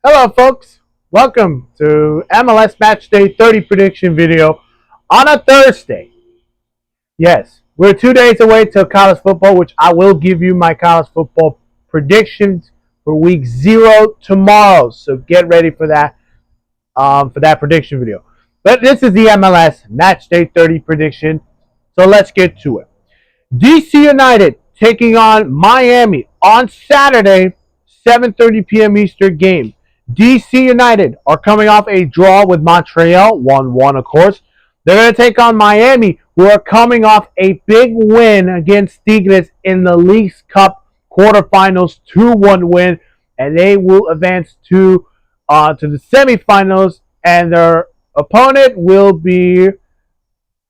Hello, folks. Welcome to MLS Matchday 30 prediction video on a Thursday. Yes, we're 2 days away till college football, which I will give you my college football predictions for week 0 tomorrow. So get ready for that prediction video. But this is the MLS Matchday 30 prediction. So let's get to it. DC United taking on Miami on Saturday, 7:30 p.m. Eastern game. DC United are coming off a draw with Montreal, 1-1 of course. They're going to take on Miami, who are coming off a big win against Tigres in the Leagues Cup quarterfinals, 2-1 win, and they will advance to the semifinals, and their opponent will be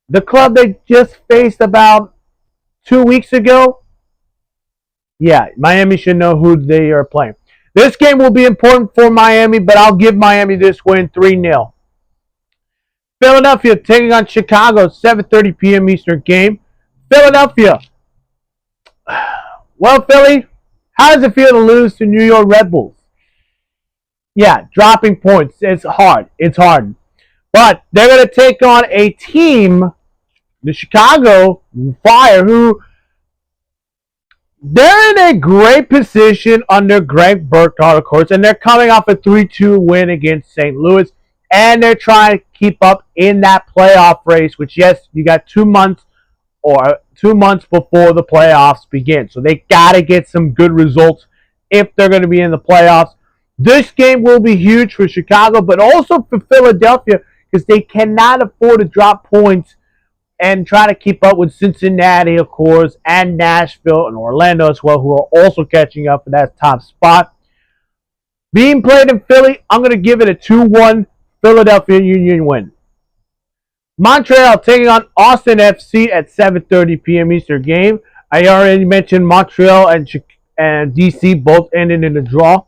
the club they just faced about 2 weeks ago. Yeah, Miami should know who they are playing. This game will be important for Miami, but I'll give Miami this win 3-0. Philadelphia taking on Chicago, 7:30 p.m. Eastern game. Philadelphia. Well, Philly, how does it feel to lose to New York Red Bulls? Yeah, dropping points. It's hard. It's hard. But they're going to take on a team, the Chicago Fire, who they're in a great position under Greg Burkhardt, of course, and they're coming off a 3-2 win against St. Louis, and they're trying to keep up in that playoff race, which, yes, you got 2 months before the playoffs begin. So they got to get some good results if they're going to be in the playoffs. This game will be huge for Chicago, but also for Philadelphia, because they cannot afford to drop points and try to keep up with Cincinnati, of course, and Nashville and Orlando as well, who are also catching up for that top spot. Being played in Philly, I'm going to give it a 2-1 Philadelphia Union win. Montreal taking on Austin FC at 7:30 p.m. Eastern game. I already mentioned Montreal and DC both ended in a draw,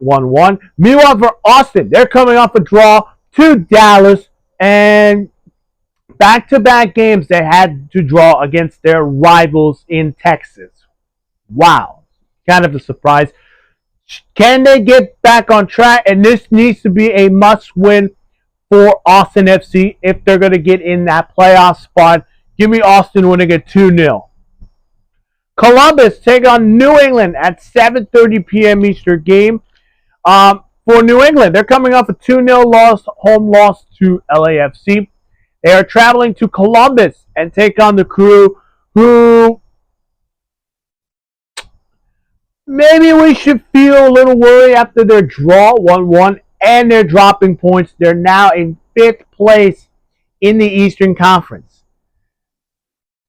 1-1. Meanwhile, for Austin, they're coming off a draw to Dallas, and back-to-back games they had to draw against their rivals in Texas. Wow. Kind of a surprise. Can they get back on track? And this needs to be a must-win for Austin FC if they're going to get in that playoff spot. Give me Austin winning at 2-0. Columbus take on New England at 7:30 p.m. Eastern game. For New England, they're coming off a 2-0 home loss to LAFC. They are traveling to Columbus and take on the Crew, who maybe we should feel a little worried after their draw, 1-1, and they're dropping points. They're now in 5th place in the Eastern Conference.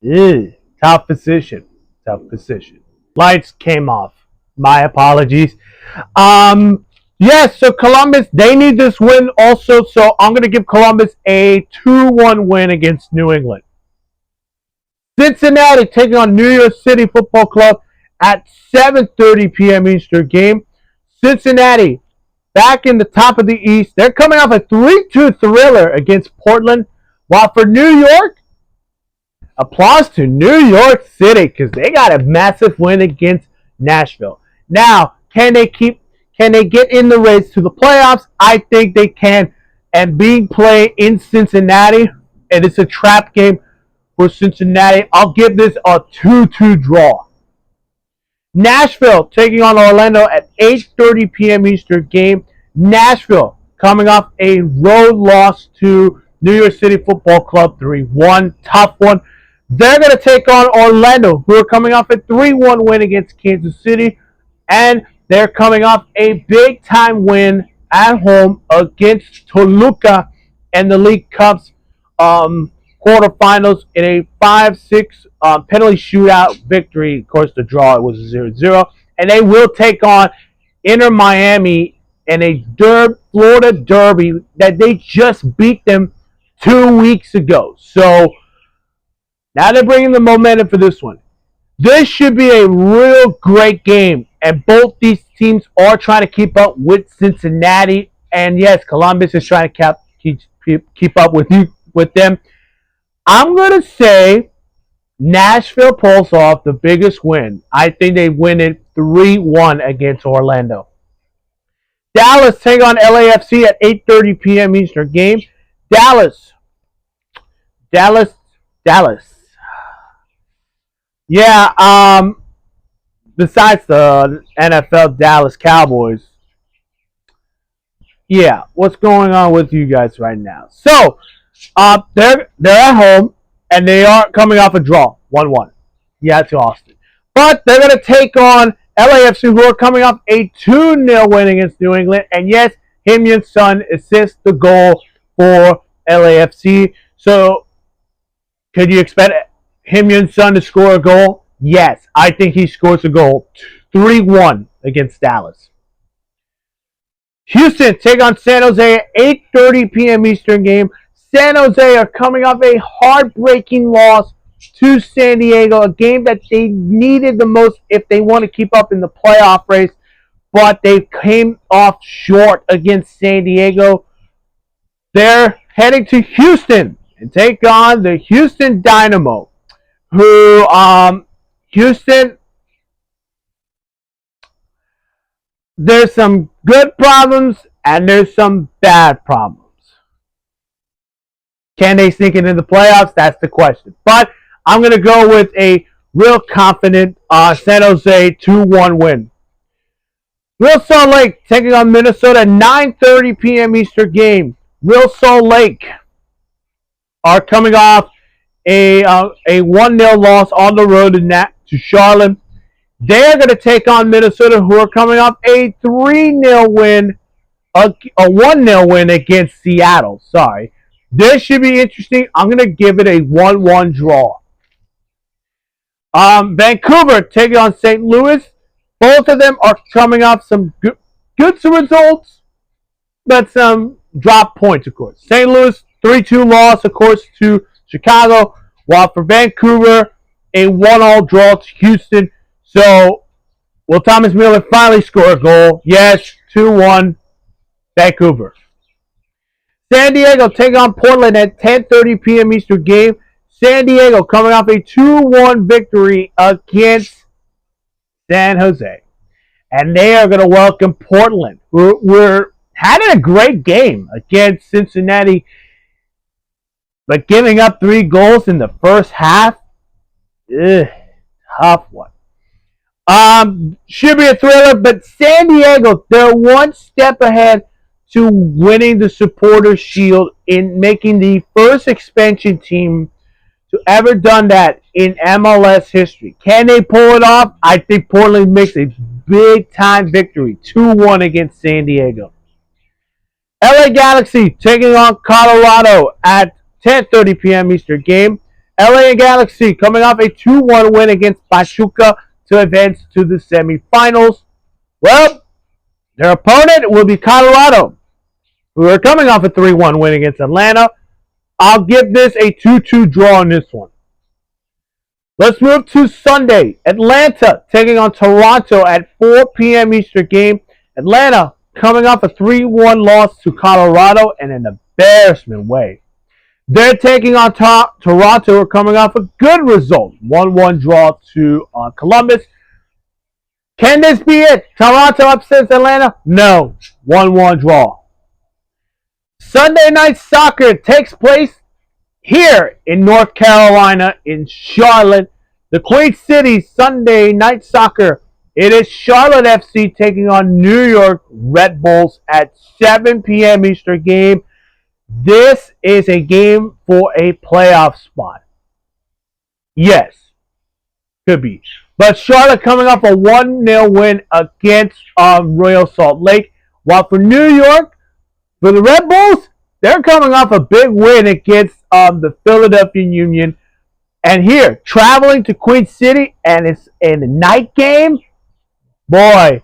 Tough position. Tough position. Lights came off. My apologies. Yes, so Columbus, they need this win also, so I'm going to give Columbus a 2-1 win against New England. Cincinnati taking on New York City Football Club at 7:30 p.m. Eastern game. Cincinnati, back in the top of the East, they're coming off a 3-2 thriller against Portland, while for New York, applause to New York City, because they got a massive win against Nashville. Now, can they get in the race to the playoffs? I think they can. And being played in Cincinnati, and it's a trap game for Cincinnati, I'll give this a 2-2 draw. Nashville taking on Orlando at 8:30 p.m. Eastern game. Nashville coming off a road loss to New York City Football Club, 3-1. Tough one. They're going to take on Orlando, who are coming off a 3-1 win against Kansas City. And they're coming off a big-time win at home against Toluca in the League Cup's quarterfinals in a 5-6 penalty shootout victory. Of course, the draw was 0-0. And they will take on Inter Miami in a Florida Derby that they just beat them 2 weeks ago. So now they're bringing the momentum for this one. This should be a real great game, and both these teams are trying to keep up with Cincinnati, and yes, Columbus is trying to keep up with them. I'm going to say Nashville pulls off the biggest win. I think they win it 3-1 against Orlando. Dallas take on LAFC at 8:30 p.m. Eastern game. Dallas, Dallas, Dallas. Yeah. Besides the NFL Dallas Cowboys, yeah. What's going on with you guys right now? So, they're at home and they are coming off a draw, 1-1. Yeah, it's Austin, but they're gonna take on LAFC, who are coming off a 2-0 win against New England. And yes, Himyun's son assists the goal for LAFC. So, could you expect Himyun's son to score a goal? Yes, I think he scores a goal. 3-1 against Dallas. Houston take on San Jose at 8:30 p.m. Eastern game. San Jose are coming off a heartbreaking loss to San Diego, a game that they needed the most if they want to keep up in the playoff race, but they came off short against San Diego. They're heading to Houston and take on the Houston Dynamo, who, Houston, there's some good problems and there's some bad problems. Can they sneak it in the playoffs? That's the question. But I'm going to go with a real confident San Jose 2-1 win. Real Salt Lake taking on Minnesota, 9:30 p.m. Eastern game. Real Salt Lake are coming off a 1-0 loss on the road to Charlotte. They're going to take on Minnesota, who are coming off a 3-0 win, a 1-0 win against Seattle. Sorry. This should be interesting. I'm going to give it a 1-1 draw. Vancouver taking on St. Louis. Both of them are coming off some good results, but some drop points, of course. St. Louis, 3-2 loss, of course, to Chicago, while for Vancouver, a 1-1 draw to Houston. So, will Thomas Miller finally score a goal? Yes, 2-1, Vancouver. San Diego take on Portland at 10:30 p.m. Eastern game. San Diego coming off a 2-1 victory against San Jose. And they are going to welcome Portland, who were having a great game against Cincinnati, but giving up 3 goals in the first half. Tough one. Should be a thriller, but San Diego, they're one step ahead to winning the Supporters Shield in making the first expansion team to ever done that in MLS history. Can they pull it off? I think Portland makes a big-time victory, 2-1 against San Diego. LA Galaxy taking on Colorado at 10:30 p.m. Eastern game. LA Galaxy coming off a 2-1 win against Pachuca to advance to the semifinals. Well, their opponent will be Colorado, who are coming off a 3-1 win against Atlanta. I'll give this a 2-2 draw on this one. Let's move to Sunday. Atlanta taking on Toronto at 4 p.m. Eastern game. Atlanta coming off a 3-1 loss to Colorado in an embarrassment way. They're taking on Toronto, who are coming off a good result. 1-1 draw to Columbus. Can this be it? Toronto upsets Atlanta? No. 1-1 draw. Sunday Night Soccer takes place here in North Carolina, in Charlotte. The Queen City Sunday Night Soccer. It is Charlotte FC taking on New York Red Bulls at 7 p.m. Eastern game. This is a game for a playoff spot. Yes, could be. But Charlotte coming off a 1-0 win against Royal Salt Lake. While for New York, for the Red Bulls, they're coming off a big win against the Philadelphia Union. And here, traveling to Queen City, and it's in a night game. Boy,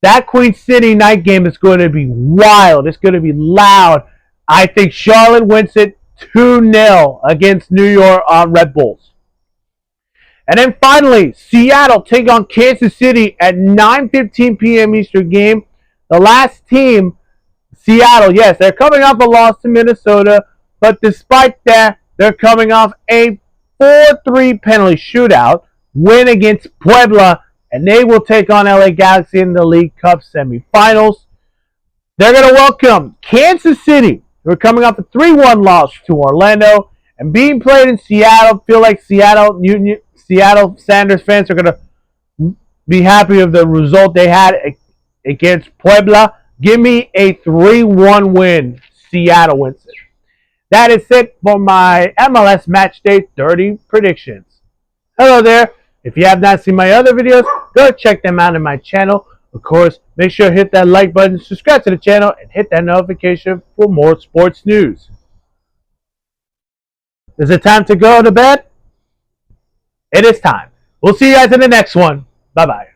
that Queen City night game is going to be wild. It's going to be loud. I think Charlotte wins it 2-0 against New York Red Bulls. And then finally, Seattle take on Kansas City at 9:15 p.m. Eastern game. The last team, Seattle, yes, they're coming off a loss to Minnesota, but despite that, they're coming off a 4-3 penalty shootout win against Puebla, and they will take on LA Galaxy in the League Cup semifinals. They're going to welcome Kansas City, who are coming off a 3-1 loss to Orlando, and being played in Seattle. Feel like Seattle Sanders fans are going to be happy with the result they had against Puebla. Give me a 3-1 win. Seattle wins it. That is it for my MLS Matchday 30 predictions. Hello there. If you have not seen my other videos, go check them out on my channel. Of course, make sure to hit that like button, subscribe to the channel, and hit that notification for more sports news. Is it time to go to bed? It is time. We'll see you guys in the next one. Bye-bye.